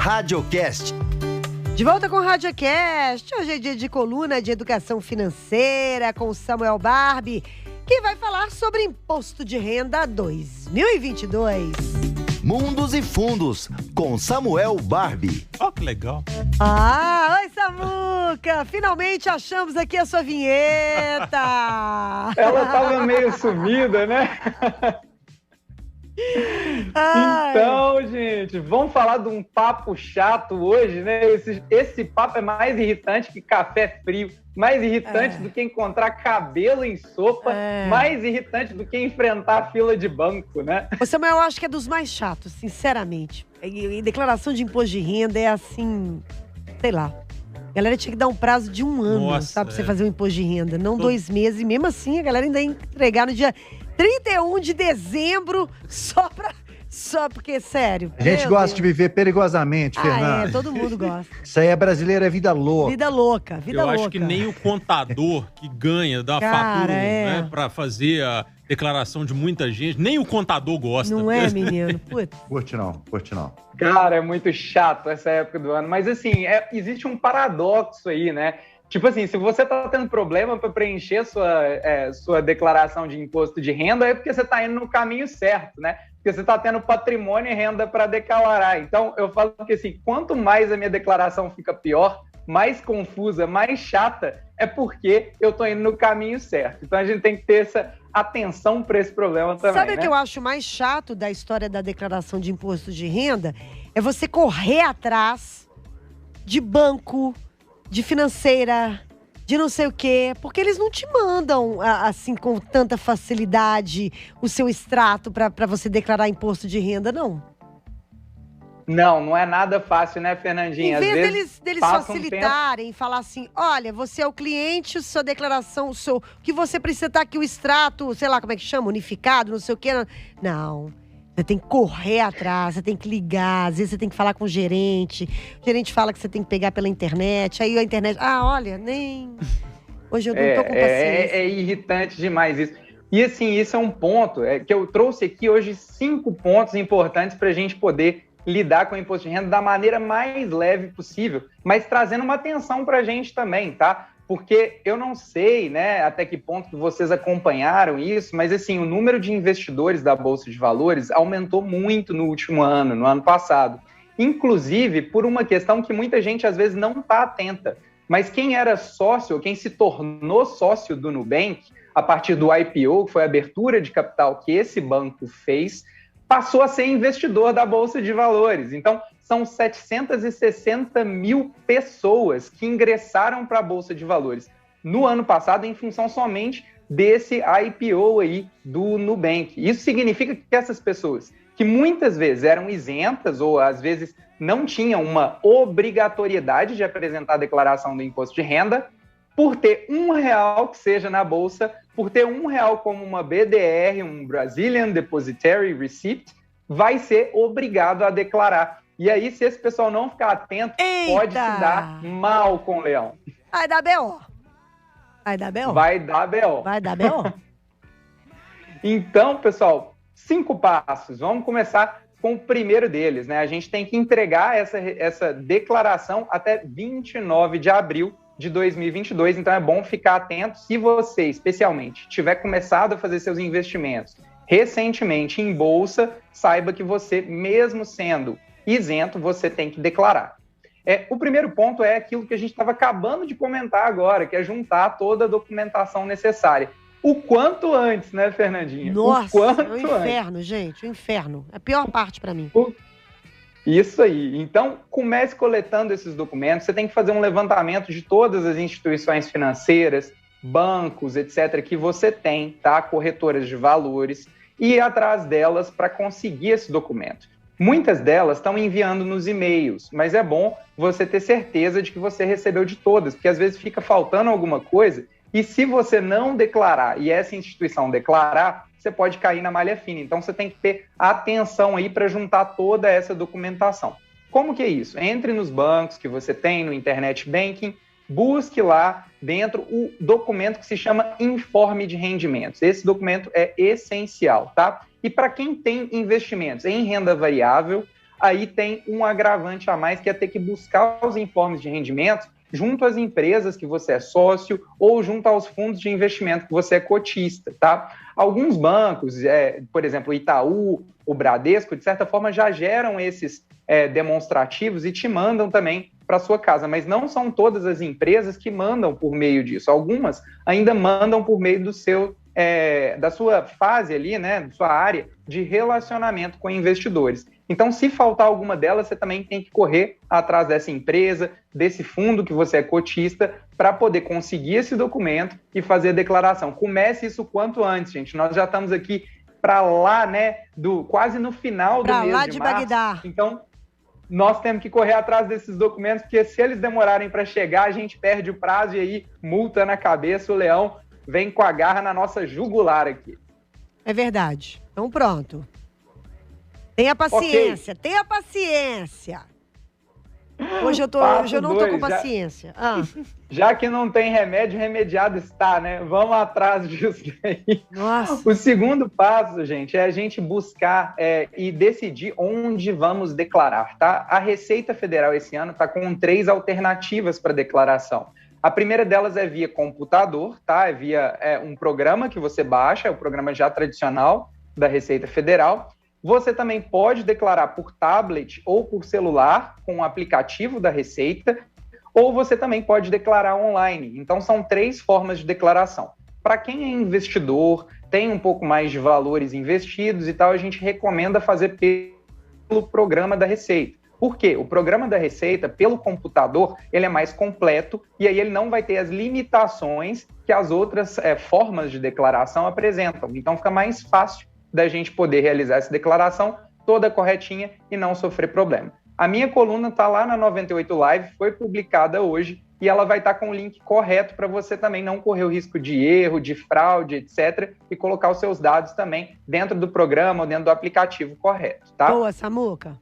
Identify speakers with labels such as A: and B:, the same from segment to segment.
A: Radiocast.
B: De volta com o Radiocast. Hoje é dia de coluna de educação financeira com o Samuel Barbie, que vai falar sobre imposto de renda 2022.
A: Mundos e Fundos, com Samuel Barbie.
C: Oh, que legal.
B: Oi, Samuca! Finalmente achamos aqui a sua vinheta!
D: Ela tava meio sumida, né? Então, gente, vamos falar de um papo chato hoje, né? Esse papo é mais irritante que café frio, mais irritante do que encontrar cabelo em sopa, mais irritante do que enfrentar a fila de banco, né?
B: Ô, Samuel, eu acho que é dos mais chatos, sinceramente. E declaração de imposto de renda é assim, sei lá. A galera tinha que dar um prazo de 1 ano, sabe, pra você fazer um imposto de renda, não 2 meses. E mesmo assim, a galera ainda ia entregar no dia 31 de dezembro, só porque, sério.
E: A gente gosta de viver perigosamente, Fernanda.
B: Todo mundo gosta.
E: Isso aí é brasileiro, é vida louca.
B: Vida louca.
C: Eu acho que nem o contador que ganha da fatura, né, pra fazer a declaração de muita gente, nem o contador gosta.
B: Não é, menino? Putz.
E: Curte não.
D: Cara, é muito chato essa época do ano. Mas, assim, existe um paradoxo aí, né? Tipo assim, se você tá tendo problema para preencher sua declaração de imposto de renda, é porque você tá indo no caminho certo, né? Porque você tá tendo patrimônio e renda para declarar. Então, eu falo que assim, quanto mais a minha declaração fica pior, mais confusa, mais chata, é porque eu tô indo no caminho certo. Então, a gente tem que ter essa atenção para esse problema também,
B: Sabe o que eu acho mais chato da história da declaração de imposto de renda? É você correr atrás de banco, de financeira, de não sei o quê, porque eles não te mandam, assim, com tanta facilidade o seu extrato para você declarar imposto de renda, não.
D: Não é nada fácil, né, Fernandinha?
B: Em vez deles facilitarem, falar assim, olha, você é o cliente, sua declaração, o que você precisa estar aqui, o extrato, sei lá como é que chama, unificado, não sei o quê. Não. Você tem que correr atrás, você tem que ligar, às vezes você tem que falar com o gerente fala que você tem que pegar pela internet, aí a internet, olha, nem... Hoje eu não tô com paciência.
D: É irritante demais isso. E assim, isso é um ponto que eu trouxe aqui hoje 5 pontos importantes para a gente poder lidar com o imposto de renda da maneira mais leve possível, mas trazendo uma atenção para a gente também, tá? Porque eu não sei, né, até que ponto que vocês acompanharam isso, mas assim, o número de investidores da Bolsa de Valores aumentou muito no último ano, no ano passado. Inclusive, por uma questão que muita gente às vezes não está atenta. Mas quem era sócio, quem se tornou sócio do Nubank, a partir do IPO, que foi a abertura de capital que esse banco fez, passou a ser investidor da Bolsa de Valores. Então, são 760 mil pessoas que ingressaram para a Bolsa de Valores no ano passado em função somente desse IPO aí do Nubank. Isso significa que essas pessoas, que muitas vezes eram isentas ou às vezes não tinham uma obrigatoriedade de apresentar a declaração do imposto de renda, por ter R$1 que seja na Bolsa, por ter R$1 como uma BDR, um Brazilian Depositary Receipt, vai ser obrigado a declarar. E aí, se esse pessoal não ficar atento, pode se dar mal com o leão.
B: Vai dar B.O. Vai dar B.O.
D: Vai dar B.O.
B: Vai dar B.O.
D: Então, pessoal, 5 passos. Vamos começar com o primeiro deles, né? A gente tem que entregar essa declaração até 29 de abril de 2022. Então, é bom ficar atento. Se você, especialmente, tiver começado a fazer seus investimentos recentemente em bolsa, saiba que você, mesmo sendo isento, você tem que declarar. O primeiro ponto é aquilo que a gente estava acabando de comentar agora, que é juntar toda a documentação necessária. O quanto antes, né, Fernandinha?
B: Nossa, é um inferno, gente, o inferno. É a pior parte para mim.
D: Isso aí. Então, comece coletando esses documentos. Você tem que fazer um levantamento de todas as instituições financeiras, bancos, etc., que você tem, tá? Corretoras de valores, e ir atrás delas para conseguir esse documento. Muitas delas estão enviando nos e-mails, mas é bom você ter certeza de que você recebeu de todas, porque às vezes fica faltando alguma coisa, e se você não declarar, e essa instituição declarar, você pode cair na malha fina. Então você tem que ter atenção aí para juntar toda essa documentação. Como que é isso? Entre nos bancos que você tem, no Internet Banking, busque lá dentro o documento que se chama Informe de Rendimentos. Esse documento é essencial, tá? E para quem tem investimentos em renda variável, aí tem um agravante a mais, que é ter que buscar os informes de rendimentos junto às empresas que você é sócio ou junto aos fundos de investimento que você é cotista, tá? Alguns bancos, por exemplo, o Itaú, o Bradesco, de certa forma já geram esses demonstrativos e te mandam também para sua casa, mas não são todas as empresas que mandam por meio disso. Algumas ainda mandam por meio da sua fase ali, né, da sua área de relacionamento com investidores. Então, se faltar alguma delas, você também tem que correr atrás dessa empresa, desse fundo que você é cotista, para poder conseguir esse documento e fazer a declaração. Comece isso quanto antes, gente. Nós já estamos aqui para lá, né, quase no final do mês de março. Para lá de Bagdá. Então, nós temos que correr atrás desses documentos, porque se eles demorarem para chegar, a gente perde o prazo e aí multa na cabeça, o leão vem com a garra na nossa jugular aqui.
B: É verdade. Então pronto. Tenha paciência, okay. Tenha paciência. Hoje eu não tô com paciência.
D: Já que não tem remédio, remediado está, né? Vamos atrás disso daí.
B: Nossa.
D: O segundo passo, gente, é a gente buscar e decidir onde vamos declarar, tá? A Receita Federal esse ano está com 3 alternativas para declaração. A primeira delas é via computador, tá? É via um programa que você baixa, é o programa já tradicional da Receita Federal. Você também pode declarar por tablet ou por celular com o aplicativo da Receita, ou você também pode declarar online. Então, são 3 formas de declaração. Para quem é investidor, tem um pouco mais de valores investidos e tal, a gente recomenda fazer pelo programa da Receita. Por quê? O programa da Receita, pelo computador, ele é mais completo e aí ele não vai ter as limitações que as outras formas de declaração apresentam. Então, fica mais fácil da gente poder realizar essa declaração toda corretinha e não sofrer problema. A minha coluna está lá na 98 Live, foi publicada hoje e ela vai estar com o link correto para você também não correr o risco de erro, de fraude, etc. e colocar os seus dados também dentro do programa ou dentro do aplicativo correto, tá?
B: Boa, Samuca.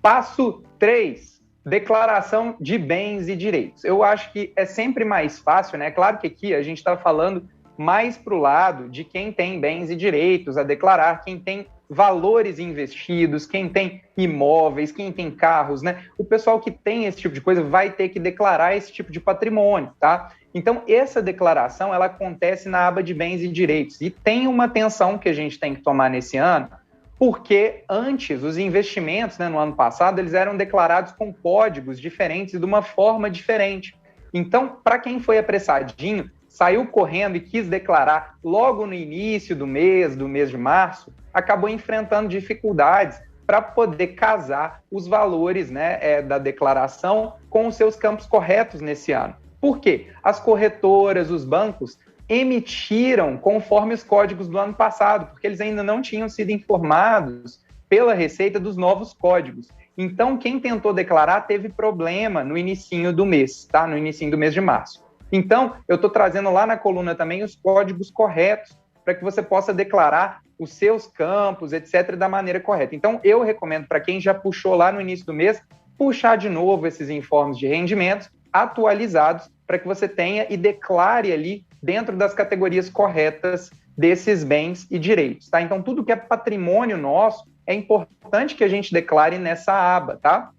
D: Passo 3, declaração de bens e direitos. Eu acho que é sempre mais fácil, né? Claro que aqui a gente está falando mais para o lado de quem tem bens e direitos a declarar, quem tem valores investidos, quem tem imóveis, quem tem carros, né? O pessoal que tem esse tipo de coisa vai ter que declarar esse tipo de patrimônio, tá? Então, essa declaração, ela acontece na aba de bens e direitos. E tem uma atenção que a gente tem que tomar nesse ano, porque antes, os investimentos, né, no ano passado, eles eram declarados com códigos diferentes e de uma forma diferente. Então, para quem foi apressadinho, saiu correndo e quis declarar logo no início do mês de março, acabou enfrentando dificuldades para poder casar os valores, né, da declaração com os seus campos corretos nesse ano. Por quê? As corretoras, os bancos, emitiram conforme os códigos do ano passado, porque eles ainda não tinham sido informados pela Receita dos novos códigos. Então, quem tentou declarar teve problema no inicinho do mês, tá? No inicinho do mês de março. Então, eu estou trazendo lá na coluna também os códigos corretos para que você possa declarar os seus campos, etc., da maneira correta. Então, eu recomendo para quem já puxou lá no início do mês, puxar de novo esses informes de rendimentos atualizados para que você tenha e declare ali dentro das categorias corretas desses bens e direitos, tá? Então, tudo que é patrimônio nosso, é importante que a gente declare nessa aba, tá?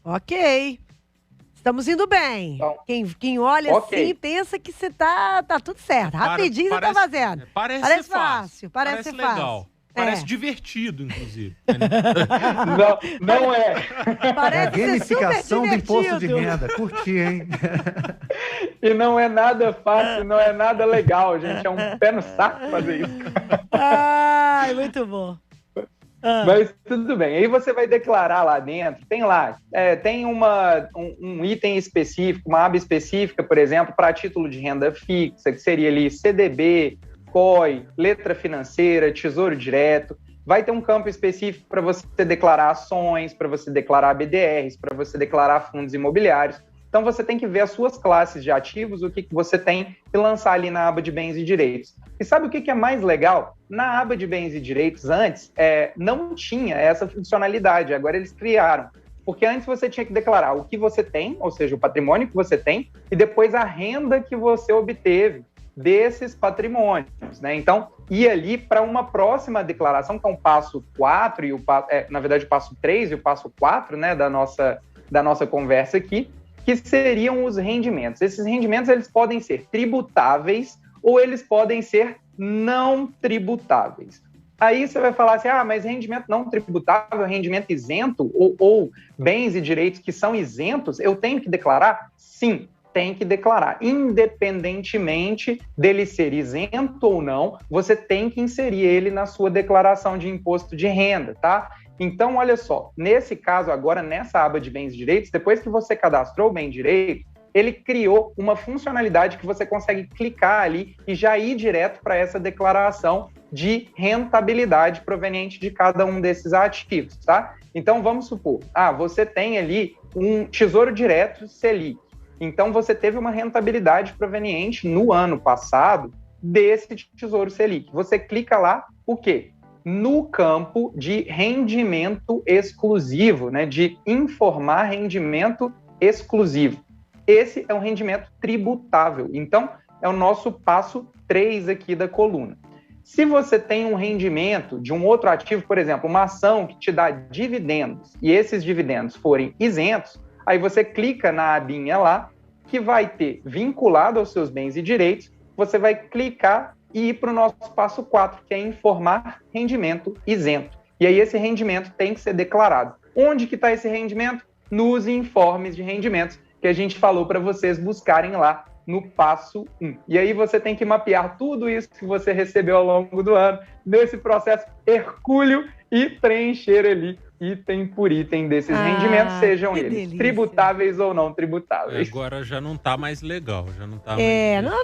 B: Ok. Estamos indo bem. Então, quem olha assim pensa que você tá tudo certo. Rapidinho você tá fazendo.
C: Parece fácil.
B: Parece
C: legal. Parece divertido, inclusive.
D: Não é.
B: Parece
E: a gamificação do imposto de renda. Curti, hein?
D: E não é nada fácil, não é nada legal, gente. É um pé no saco fazer isso.
B: Ai, muito bom.
D: Mas tudo bem, aí você vai declarar lá dentro, tem lá, tem um item específico, uma aba específica, por exemplo, para título de renda fixa, que seria ali CDB, COI, letra financeira, tesouro direto. Vai ter um campo específico para você declarar ações, para você declarar BDRs, para você declarar fundos imobiliários. Então, você tem que ver as suas classes de ativos, o que você tem, e lançar ali na aba de bens e direitos. E sabe o que é mais legal? Na aba de bens e direitos, antes, não tinha essa funcionalidade, agora eles criaram. Porque antes você tinha que declarar o que você tem, ou seja, o patrimônio que você tem, e depois a renda que você obteve desses patrimônios, né? Então, ir ali para uma próxima declaração, que é um passo 4, e na verdade o passo 3 e o passo 4, né, da nossa conversa aqui, que seriam os rendimentos. Esses rendimentos, eles podem ser tributáveis ou eles podem ser não tributáveis. Aí você vai falar assim, mas rendimento não tributável, rendimento isento, ou bens e direitos que são isentos, eu tenho que declarar? Sim, tem que declarar. Independentemente dele ser isento ou não, você tem que inserir ele na sua declaração de imposto de renda, tá? Então, olha só, nesse caso agora, nessa aba de bens e direitos, depois que você cadastrou o bem e direito, ele criou uma funcionalidade que você consegue clicar ali e já ir direto para essa declaração de rentabilidade proveniente de cada um desses ativos, tá? Então, vamos supor, você tem ali um Tesouro Direto Selic. Então, você teve uma rentabilidade proveniente no ano passado desse Tesouro Selic. Você clica lá, o quê? No campo de rendimento exclusivo, né? De informar rendimento exclusivo. Esse é um rendimento tributável. Então, é o nosso passo 3 aqui da coluna. Se você tem um rendimento de um outro ativo, por exemplo, uma ação que te dá dividendos, e esses dividendos forem isentos, aí você clica na abinha lá, que vai ter vinculado aos seus bens e direitos, você vai clicar e ir para o nosso passo 4, que é informar rendimento isento. E aí esse rendimento tem que ser declarado. Onde que está esse rendimento? Nos informes de rendimentos, que a gente falou para vocês buscarem lá no passo 1. E aí você tem que mapear tudo isso que você recebeu ao longo do ano, nesse processo hercúleo, e preencher ali item por item desses rendimentos, sejam eles delícia. Tributáveis ou não tributáveis.
C: Agora já não tá mais legal, já não tá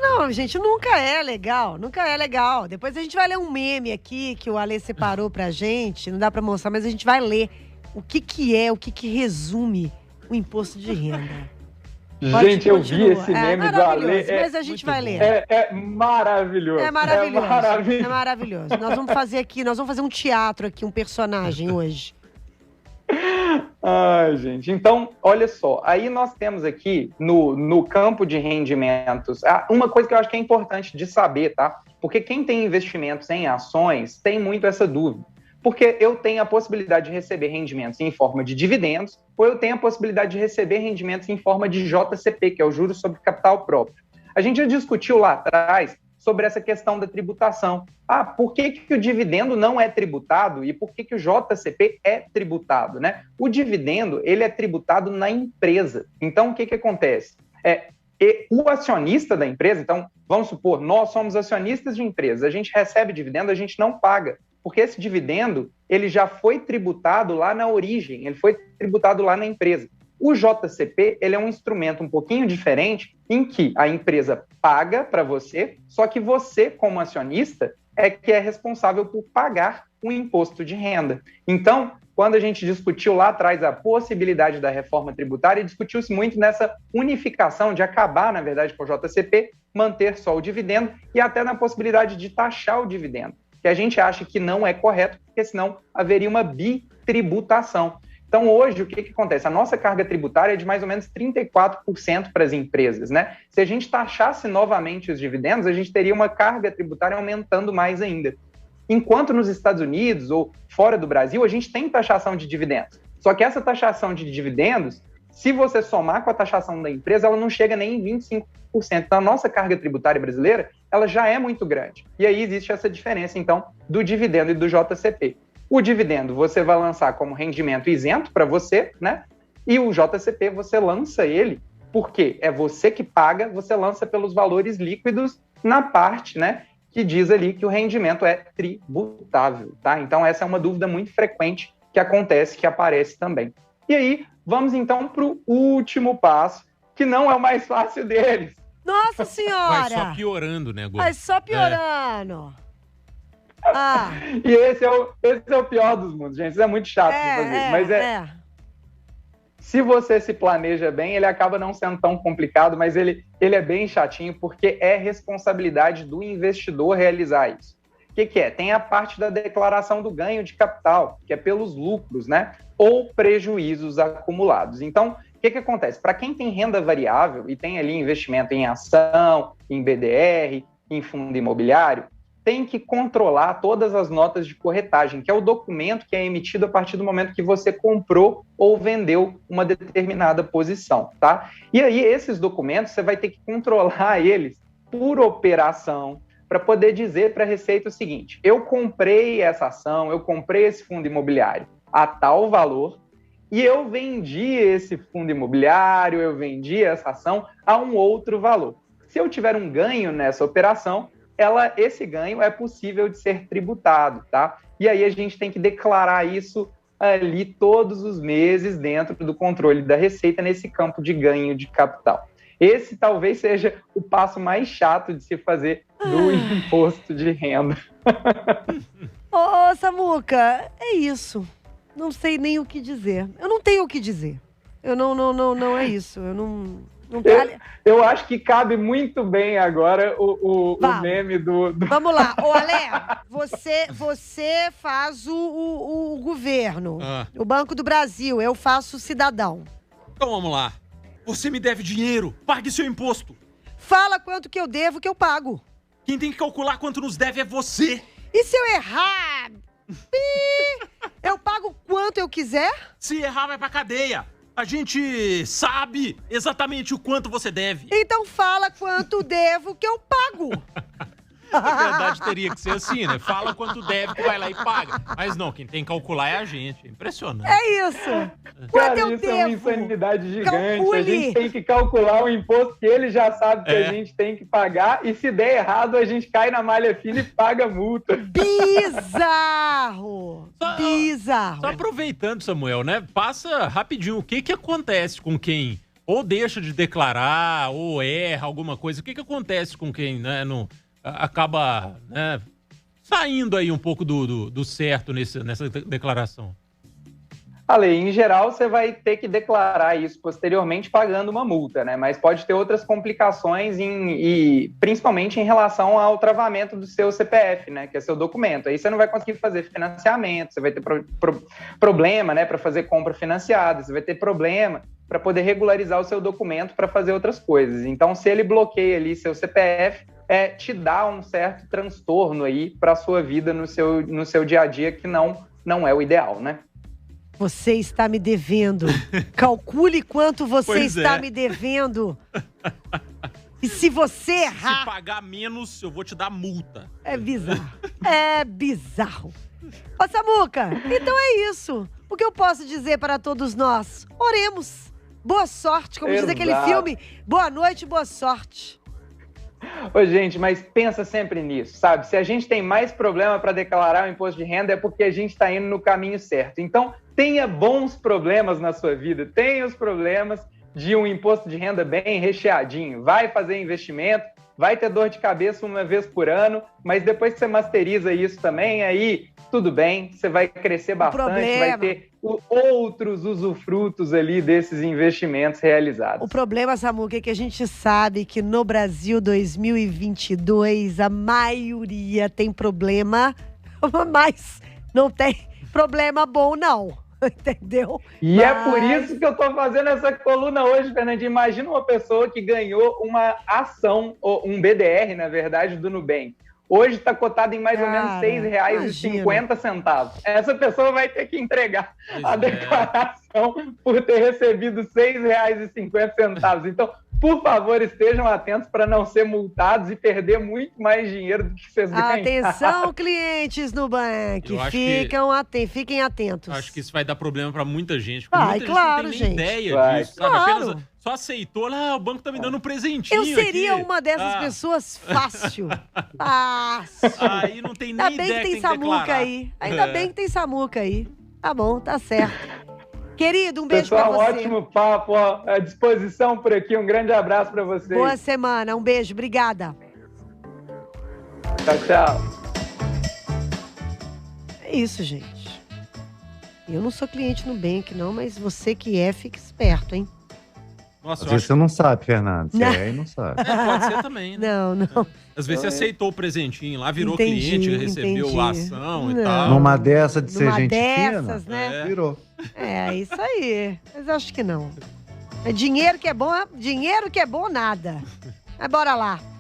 B: não, gente, nunca é legal, nunca é legal. Depois a gente vai ler um meme aqui que o Ale separou pra gente, não dá pra mostrar, mas a gente vai ler o que resume o imposto de renda.
D: Gente, eu vi esse meme do Ale.
B: Mas a gente vai ler.
D: É maravilhoso.
B: É maravilhoso. Nós vamos fazer um teatro aqui, um personagem hoje.
D: Ai, gente. Então, olha só. Aí nós temos aqui, no campo de rendimentos, uma coisa que eu acho que é importante de saber, tá? Porque quem tem investimentos em ações tem muito essa dúvida. Porque eu tenho a possibilidade de receber rendimentos em forma de dividendos, ou eu tenho a possibilidade de receber rendimentos em forma de JCP, que é o Juros sobre Capital Próprio. A gente já discutiu lá atrás sobre essa questão da tributação. Por que o dividendo não é tributado e por que o JCP é tributado, né? O dividendo, ele é tributado na empresa. Então, o que acontece? O acionista da empresa, então, vamos supor, nós somos acionistas de empresa, a gente recebe dividendo, a gente não paga. Porque esse dividendo, ele já foi tributado lá na origem, ele foi tributado lá na empresa. O JCP, ele é um instrumento um pouquinho diferente, em que a empresa paga para você, só que você, como acionista, é que é responsável por pagar o imposto de renda. Então, quando a gente discutiu lá atrás a possibilidade da reforma tributária, discutiu-se muito nessa unificação de acabar, na verdade, com o JCP, manter só o dividendo e até na possibilidade de taxar o dividendo, que a gente acha que não é correto, porque senão haveria uma bitributação. Então, hoje, o que acontece? A nossa carga tributária é de mais ou menos 34% para as empresas, né? Se a gente taxasse novamente os dividendos, a gente teria uma carga tributária aumentando mais ainda. Enquanto nos Estados Unidos ou fora do Brasil, a gente tem taxação de dividendos. Só que essa taxação de dividendos, se você somar com a taxação da empresa, ela não chega nem em 25%. Então, a nossa carga tributária brasileira, ela já é muito grande. E aí existe essa diferença, então, do dividendo e do JCP. O dividendo você vai lançar como rendimento isento para você, né? E o JCP você lança ele, porque é você que paga, você lança pelos valores líquidos na parte, né, que diz ali que o rendimento é tributável, tá? Então, essa é uma dúvida muito frequente que acontece, que aparece também. E aí, vamos então para o último passo, que não é o mais fácil deles.
B: Nossa Senhora!
C: Vai só piorando, né, Gô?
B: Vai só piorando.
D: E esse é o pior dos mundos, gente. Isso é muito chato de fazer. Mas se você se planeja bem, ele acaba não sendo tão complicado, mas ele é bem chatinho, porque é responsabilidade do investidor realizar isso. O que é? Tem a parte da declaração do ganho de capital, que é pelos lucros, né? Ou prejuízos acumulados. Então, o que acontece? Para quem tem renda variável e tem ali investimento em ação, em BDR, em fundo imobiliário, tem que controlar todas as notas de corretagem, que é o documento que é emitido a partir do momento que você comprou ou vendeu uma determinada posição, tá? E aí, esses documentos, você vai ter que controlar eles por operação, para poder dizer para a Receita o seguinte: eu comprei essa ação, eu comprei esse fundo imobiliário a tal valor, e eu vendi esse fundo imobiliário, eu vendi essa ação a um outro valor. Se eu tiver um ganho nessa operação, esse ganho é possível de ser tributado, tá? E aí a gente tem que declarar isso ali todos os meses dentro do controle da Receita nesse campo de ganho de capital. Esse talvez seja o passo mais chato de se fazer do imposto de renda.
B: Ô, Samuca, é isso. Não sei nem o que dizer. Eu não tenho o que dizer. Não é isso. Eu
D: acho que cabe muito bem agora o meme do...
B: Vamos lá. Ô, Ale, você faz o governo, o Banco do Brasil, eu faço o cidadão.
C: Então vamos lá. Você me deve dinheiro, pague seu imposto.
B: Fala quanto que eu devo, que eu pago.
C: Quem tem que calcular quanto nos deve é você.
B: E se eu errar? Eu pago quanto eu quiser?
C: Se errar, vai pra cadeia. A gente sabe exatamente o quanto você deve.
B: Então fala quanto devo que eu pago.
C: Na verdade, teria que ser assim, né? Fala quanto deve que vai lá e paga. Mas não, quem tem que calcular é a gente. É impressionante.
B: É isso.
D: Cara, isso é uma insanidade gigante. Calcule. A gente tem que calcular o imposto que ele já sabe que a gente tem que pagar. E se der errado, a gente cai na malha fina e paga multa.
B: Bizarro! Bizarro.
C: Só aproveitando, Samuel, né? Passa rapidinho. O que acontece com quem ou deixa de declarar ou erra alguma coisa? O que acontece com quem, né, não... acaba, né, saindo aí um pouco do certo nessa declaração?
D: Ale, em geral, você vai ter que declarar isso posteriormente pagando uma multa, né? Mas pode ter outras complicações, principalmente em relação ao travamento do seu CPF, né? Que é seu documento. Aí você não vai conseguir fazer financiamento, você vai ter problema, né, para fazer compra financiada, você vai ter problema para poder regularizar o seu documento para fazer outras coisas. Então, se ele bloqueia ali seu CPF, te dá um certo transtorno aí para a sua vida no seu dia a dia, que não é o ideal, né?
B: Você está me devendo. Calcule quanto você está me devendo. E se você errar...
C: Se pagar menos, eu vou te dar multa.
B: É bizarro. É bizarro. Ô, Samuca, então é isso. O que eu posso dizer para todos nós? Oremos. Boa sorte, como diz aquele filme. Boa noite, boa sorte.
D: Ô, gente, mas pensa sempre nisso, sabe? Se a gente tem mais problema para declarar o imposto de renda, é porque a gente está indo no caminho certo. Então, tenha bons problemas na sua vida. Tenha os problemas de um imposto de renda bem recheadinho. Vai fazer investimento, vai ter dor de cabeça uma vez por ano, mas depois que você masteriza isso também, aí tudo bem, você vai crescer bastante, vai ter outros usufrutos ali desses investimentos realizados.
B: O problema, Samuca, é que a gente sabe que no Brasil 2022 a maioria tem problema, mas não tem problema bom, não. Entendeu?
D: E é por isso que eu tô fazendo essa coluna hoje, Fernandinho. Imagina uma pessoa que ganhou uma ação, ou um BDR, na verdade, do Nubank. Hoje está cotado em mais ou menos R$6,50. Essa pessoa vai ter que entregar a declaração por ter recebido R$6,50. Então, por favor, estejam atentos para não ser multados e perder muito mais dinheiro do que vocês ganharam.
B: Atenção, clientes Nubank. Fiquem atentos.
C: Acho que isso vai dar problema para muita gente.
B: Claro,
C: não tem nem ideia disso, sabe?
B: Claro.
C: Apenas só aceitou, o banco tá me dando um presentinho.
B: Eu seria
C: aqui.
B: uma dessas pessoas fácil. Fácil.
C: Aí não tem nem
B: Ainda bem que tem Samuca aí. Ainda bem que tem Samuca aí. Tá bom, tá certo. Querido, um beijo pra você.
D: Ótimo papo, à disposição por aqui. Um grande abraço pra vocês.
B: Boa semana, um beijo, obrigada.
D: Tchau, tchau.
B: É isso, gente. Eu não sou cliente no Nubank, não, mas você que é, fique esperto, hein?
E: Nossa, às vezes você não sabe, Fernando. Você é e não sabe.
C: Pode ser também, né?
B: Não.
C: Às vezes você aceitou o presentinho lá, virou cliente, recebeu a ação e tal.
E: Numa dessa de ser gente
B: dessas,
E: fina,
B: né?
E: Virou.
B: É isso aí. Mas acho que não. É dinheiro que é bom nada. Mas bora lá.